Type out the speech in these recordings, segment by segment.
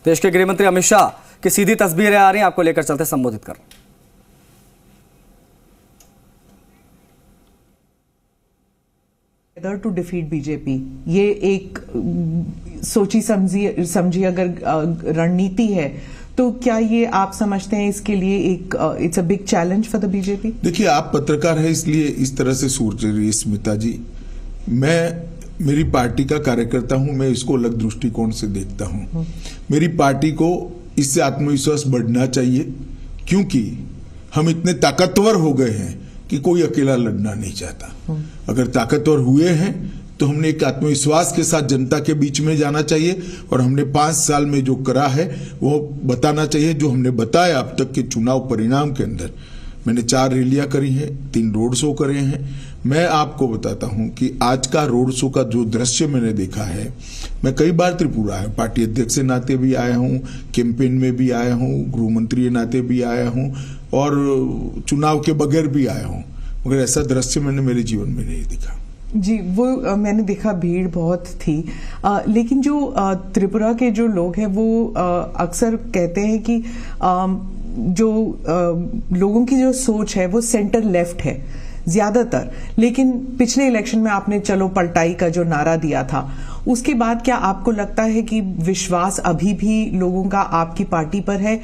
देश के गृह मंत्री अमित शाह की सीधी तस्वीरें आ रही हैं, आपको लेकर चलते संबोधित कर। टू डिफीट बीजेपी, ये एक सोची समझी अगर रणनीति है तो क्या ये आप समझते हैं इसके लिए एक it's a big challenge for the BJP? देखिए, आप पत्रकार हैं इसलिए इस तरह से सोच रही है स्मिता जी। मैं मेरी पार्टी का कार्यकर्ता हूं, मैं इसको अलग दृष्टिकोण से देखता हूं। मेरी पार्टी को इससे आत्मविश्वास बढ़ना चाहिए, क्योंकि हम इतने ताकतवर हो गए हैं कि कोई अकेला लड़ना नहीं चाहता। अगर ताकतवर हुए हैं तो हमने एक आत्मविश्वास के साथ जनता के बीच में जाना चाहिए और हमने 5 साल में जो करा है वो बताना चाहिए। जो हमने बताया अब तक के चुनाव परिणाम के अंदर, मैंने 4 रैलियां करी हैं, 3 रोड शो करे हैं। मैं आपको बताता हूं कि आज का रोड शो का जो दृश्य मैंने देखा है, मैं कई बार त्रिपुरा है, पार्टी अध्यक्ष के नाते भी आया हूं, कैंपेन में भी आया हूं, गृह मंत्री के नाते भी आया हूं और चुनाव के बगैर भी आया हूं, मगर ऐसा दृश्य मैंने मेरे जीवन में नहीं देखा। जी, वो मैंने देखा, भीड़ बहुत थी। लेकिन जो त्रिपुरा के जो लोग हैं वो अक्सर कहते हैं कि जो लोगों की जो सोच है वो सेंटर लेफ्ट है ज्यादातर। लेकिन पिछले इलेक्शन में आपने चलो पलटाई का जो नारा दिया था, उसके बाद क्या आपको लगता है कि विश्वास अभी भी लोगों का आपकी पार्टी पर है?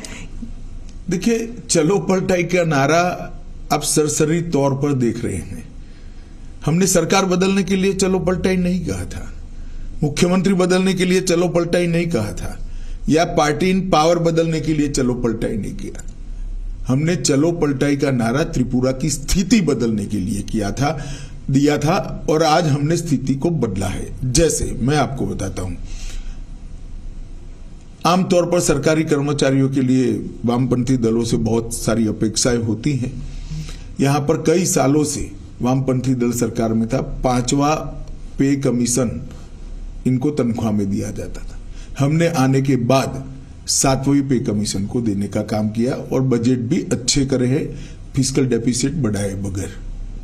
देखिए, चलो पलटाई का नारा आप सरसरी तौर पर देख रहे हैं। हमने सरकार बदलने के लिए चलो पलटाई नहीं कहा था, मुख्यमंत्री बदलने के लिए चलो पलटाई नहीं कहा था, या पार्टी इन पावर बदलने के लिए चलो पलटाई नहीं किया। हमने चलो पलटाई का नारा त्रिपुरा की स्थिति बदलने के लिए दिया था और आज हमने स्थिति को बदला है। जैसे मैं आपको बताता हूं, आमतौर पर सरकारी कर्मचारियों के लिए वामपंथी दलों से बहुत सारी अपेक्षाएं होती हैं। यहां पर कई सालों से वामपंथी दल सरकार में था, 5वां पे कमीशन इनको तनख्वाह में दिया जाता था। हमने आने के बाद 7वीं पे कमीशन को देने का काम किया और बजट भी अच्छे करे हैं, फिस्कल डेफिसिट बढ़ाए बगैर,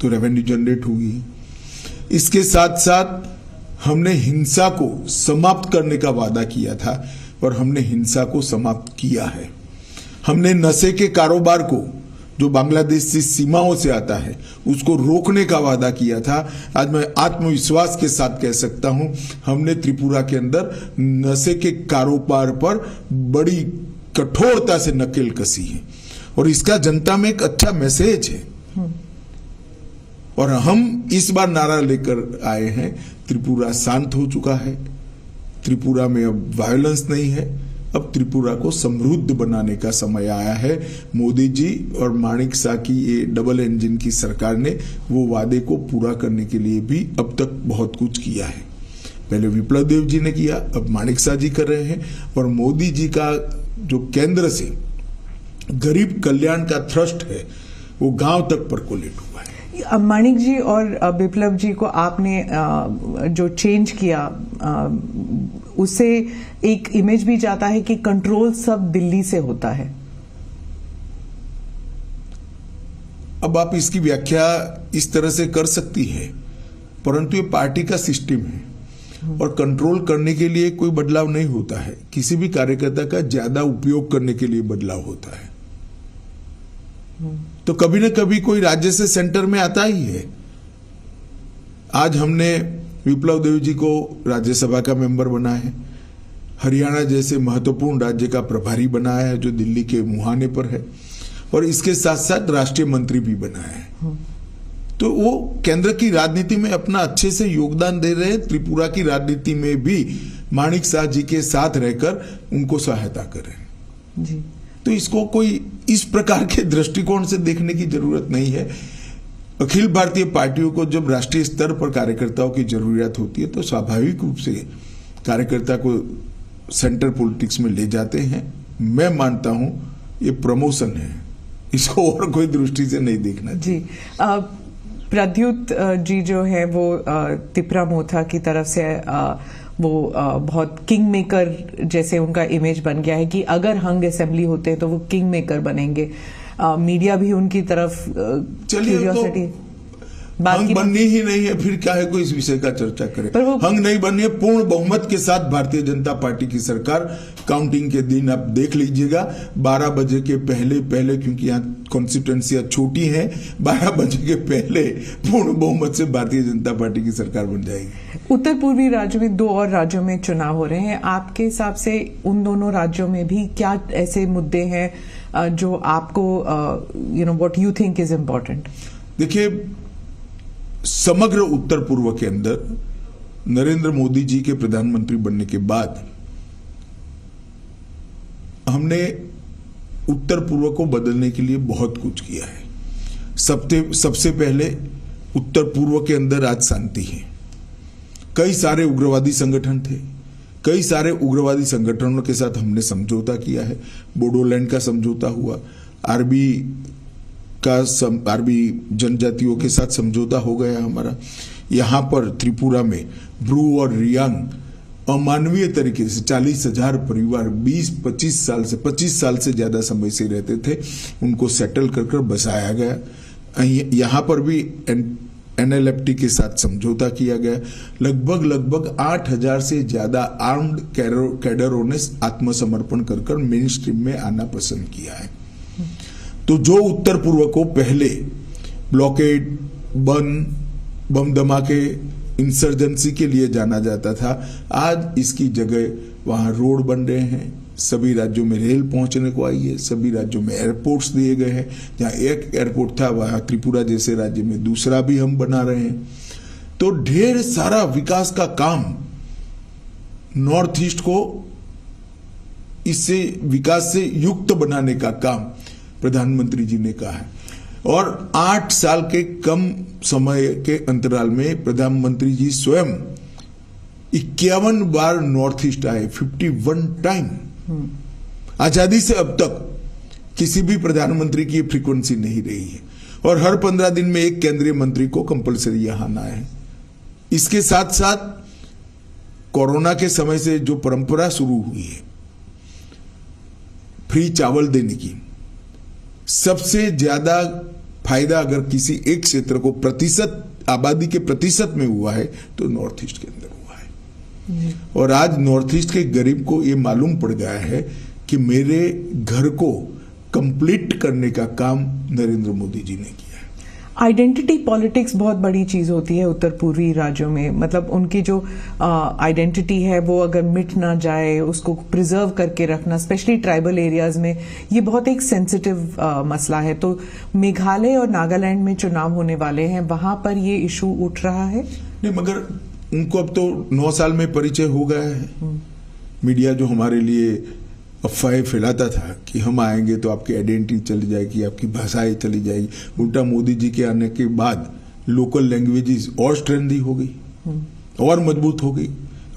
तो रेवेन्यू जनरेट होगी। इसके साथ साथ हमने हिंसा को समाप्त करने का वादा किया था और हमने हिंसा को समाप्त किया है। हमने नशे के कारोबार को जो बांग्लादेश से सीमाओं से आता है उसको रोकने का वादा किया था। आज मैं आत्मविश्वास के साथ कह सकता हूं, हमने त्रिपुरा के अंदर नशे के कारोबार पर बड़ी कठोरता से नकेल कसी है और इसका जनता में एक अच्छा मैसेज है। और हम इस बार नारा लेकर आए हैं, त्रिपुरा शांत हो चुका है, त्रिपुरा में अब वायलेंस नहीं है, अब त्रिपुरा को समृद्ध बनाने का समय आया है। मोदी जी और माणिक शाह की ये डबल इंजन की सरकार ने वो वादे को पूरा करने के लिए भी अब तक बहुत कुछ किया है। पहले विप्लव देव जी ने किया, अब माणिक शाह जी कर रहे हैं और मोदी जी का जो केंद्र से गरीब कल्याण का थ्रस्ट है वो गांव तक परकोलेट हुआ है। माणिक जी और विप्लव जी को आपने जो चेंज किया, उससे एक इमेज भी जाता है कि कंट्रोल सब दिल्ली से होता है। अब आप इसकी व्याख्या इस तरह से कर सकती है, परंतु ये पार्टी का सिस्टम है और कंट्रोल करने के लिए कोई बदलाव नहीं होता है, किसी भी कार्यकर्ता का ज्यादा उपयोग करने के लिए बदलाव होता है। तो कभी न कभी कोई राज्य से सेंटर में आता ही है। आज हमने विप्लव देव जी को राज्यसभा का मेंबर बनाया है, हरियाणा जैसे महत्वपूर्ण राज्य का प्रभारी बनाया है जो दिल्ली के मुहाने पर है, और इसके साथ साथ राष्ट्रीय मंत्री भी बनाया है। तो वो केंद्र की राजनीति में अपना अच्छे से योगदान दे रहे हैं। त्रिपुरा की राजनीति में भी माणिक शाह जी के साथ रहकर उनको सहायता कर रहे हैं जी। तो इसको कोई इस प्रकार के दृष्टिकोण से देखने की जरूरत नहीं है। अखिल भारतीय पार्टियों को जब राष्ट्रीय स्तर पर कार्यकर्ताओं की जरूरत होती है तो स्वाभाविक रूप से कार्यकर्ता को सेंटर पॉलिटिक्स में ले जाते हैं। मैं मानता हूं ये प्रमोशन है, इसको और कोई दृष्टि से नहीं देखना जी। प्रद्युत जी जो है वो तिपरा मोथा की तरफ से वो बहुत किंग मेकर जैसे उनका इमेज बन गया है कि अगर हंग असेंबली होते हैं तो वो किंग मेकर बनेंगे। मीडिया भी उनकी तरफ क्यूरियोसिटी। हंग बननी ही नहीं है, फिर क्या है कोई इस विषय का चर्चा करे। हंग नहीं बननी है, पूर्ण बहुमत के साथ भारतीय जनता पार्टी की सरकार काउंटिंग के दिन आप देख लीजिएगा 12 बजे के पहले क्योंकि यहाँ कॉन्स्टिट्यूएंसियां छोटी हैं, 12 बजे के पहले पूर्ण बहुमत से भारतीय जनता पार्टी की सरकार बन जाएगी। उत्तर पूर्वी राज्यों में 2 और राज्यों में चुनाव हो रहे हैं, आपके हिसाब से उन दोनों राज्यों में भी क्या ऐसे मुद्दे हैं जो आपको what you think is important? देखिए, समग्र उत्तर पूर्व के अंदर नरेंद्र मोदी जी के प्रधानमंत्री बनने के बाद हमने उत्तर पूर्व को बदलने के लिए बहुत कुछ किया है। सबसे पहले उत्तर पूर्व के अंदर आज शांति है। कई सारे उग्रवादी संगठन थे, कई सारे उग्रवादी संगठनों के साथ हमने समझौता किया है। बोडोलैंड का समझौता हुआ, आरबी जनजातियों के साथ समझौता हो गया हमारा। यहां पर त्रिपुरा में ब्रू और रियांग अमानवीय तरीके से 40,000 परिवार 25 साल से ज्यादा समय से रहते थे, उनको सेटल कर बसाया गया। यहां पर भी NLFT के साथ समझौता किया गया। लगभग 8,000 से ज्यादा आर्म्ड कैडरों ने आत्मसमर्पण कर मेन स्ट्रीम में आना पसंद किया है। तो जो उत्तर पूर्व को पहले ब्लॉकेड, बम धमाके, इंसर्जेंसी के लिए जाना जाता था, आज इसकी जगह वहां रोड बन रहे हैं, सभी राज्यों में रेल पहुंचने को आई है, सभी राज्यों में एयरपोर्ट्स दिए गए हैं। जहां एक एयरपोर्ट था वहां त्रिपुरा जैसे राज्य में दूसरा भी हम बना रहे हैं। तो ढेर सारा विकास का काम नॉर्थ ईस्ट को इससे विकास से युक्त बनाने का काम प्रधानमंत्री जी ने कहा है। और 8 साल के कम समय के अंतराल में प्रधानमंत्री जी स्वयं 51 बार नॉर्थ ईस्ट आए, 51 टाइम। आजादी से अब तक किसी भी प्रधानमंत्री की फ्रीक्वेंसी नहीं रही है। और हर 15 दिन में एक केंद्रीय मंत्री को कंपलसरी यहां आना है। इसके साथ साथ कोरोना के समय से जो परंपरा शुरू हुई है फ्री चावल देने की, सबसे ज्यादा फायदा अगर किसी एक क्षेत्र को प्रतिशत आबादी के प्रतिशत में हुआ है तो नॉर्थ ईस्ट के अंदर हुआ है। और आज नॉर्थ ईस्ट के गरीब को यह मालूम पड़ गया है कि मेरे घर को कंप्लीट करने का काम नरेंद्र मोदी जी ने किया है। आइडेंटिटी पॉलिटिक्स बहुत बड़ी चीज होती है उत्तर पूर्वी राज्यों में, मतलब उनकी जो आइडेंटिटी है वो अगर मिट ना जाए, उसको प्रिजर्व करके रखना, स्पेशली ट्राइबल एरियाज में, ये बहुत एक सेंसिटिव मसला है। तो मेघालय और नागालैंड में चुनाव होने वाले हैं, वहां पर ये इशू उठ रहा है? नहीं, मगर उनको अब तो 9 साल में परिचय हो गया है। मीडिया जो हमारे लिए अफवाहें फैलाता था कि हम आएंगे तो आपकी आइडेंटिटी चली जाएगी, आपकी भाषाएं चली जाएगी, उल्टा मोदी जी के आने के बाद लोकल लैंग्वेजेस और स्ट्रेंथी हो गई और मजबूत हो गई।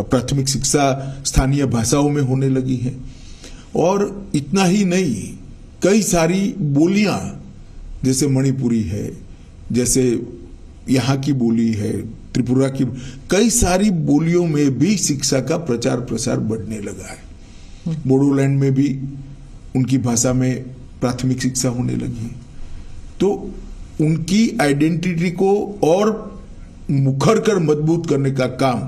अब प्राथमिक शिक्षा स्थानीय भाषाओं में होने लगी है। और इतना ही नहीं, कई सारी बोलियां जैसे मणिपुरी है, जैसे यहाँ की बोली है, त्रिपुरा की, कई सारी बोलियों में भी शिक्षा का प्रचार प्रसार बढ़ने लगा है। बोडोलैंड में भी उनकी भाषा में प्राथमिक शिक्षा होने लगी है। तो उनकी आइडेंटिटी को और मुखर कर मजबूत करने का काम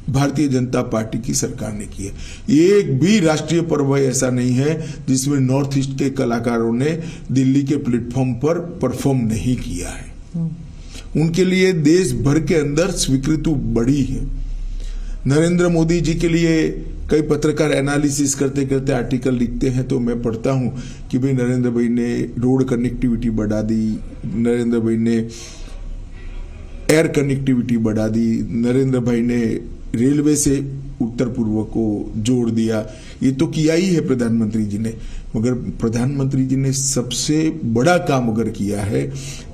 भारतीय जनता पार्टी की सरकार ने किया। एक भी राष्ट्रीय पर्व ऐसा नहीं है जिसमें नॉर्थ ईस्ट के कलाकारों ने दिल्ली के प्लेटफॉर्म पर परफॉर्म नहीं किया है। उनके लिए देश भर के अंदर स्वीकृति बढ़ी है। नरेंद्र मोदी जी के लिए कई पत्रकार एनालिसिस करते करते आर्टिकल लिखते हैं तो मैं पढ़ता हूं कि भाई नरेंद्र भाई ने रोड कनेक्टिविटी बढ़ा दी, नरेंद्र भाई ने एयर कनेक्टिविटी बढ़ा दी, नरेंद्र भाई ने रेलवे से उत्तर पूर्व को जोड़ दिया। ये तो किया ही है प्रधानमंत्री जी ने, मगर प्रधानमंत्री जी ने सबसे बड़ा काम अगर किया है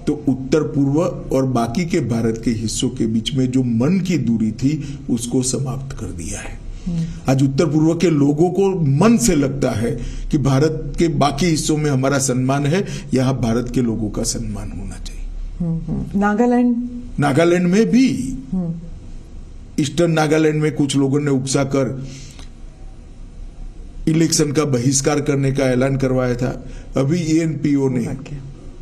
तो उत्तर पूर्व और बाकी के भारत के हिस्सों के बीच में जो मन की दूरी थी उसको समाप्त कर दिया है। आज उत्तर पूर्व के लोगों को मन से लगता है कि भारत के बाकी हिस्सों में हमारा सम्मान है, यहाँ भारत के लोगों का सम्मान होना चाहिए। नागालैंड में भी ईस्टर्न नागालैंड में कुछ लोगों ने उकसा कर इलेक्शन का बहिष्कार करने का ऐलान करवाया था। अभी ANPO ने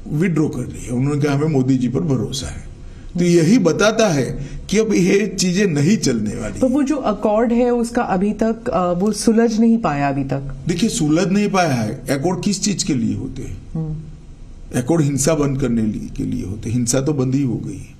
विड्रॉ कर लिया। उन्होंने कहा हमें मोदी जी पर भरोसा है। तो यही बताता है कि अब ये चीजें नहीं चलने वाली। तो वो जो अकॉर्ड है उसका अभी तक वो सुलझ नहीं पाया अभी तक। देखिए, सुलझ नहीं पाया है। अकॉर्ड किस चीज के लिए होते हैं? अकॉर्ड हिंसा बंद करने के लिए होते। हिंसा तो बंद ही हो गई है।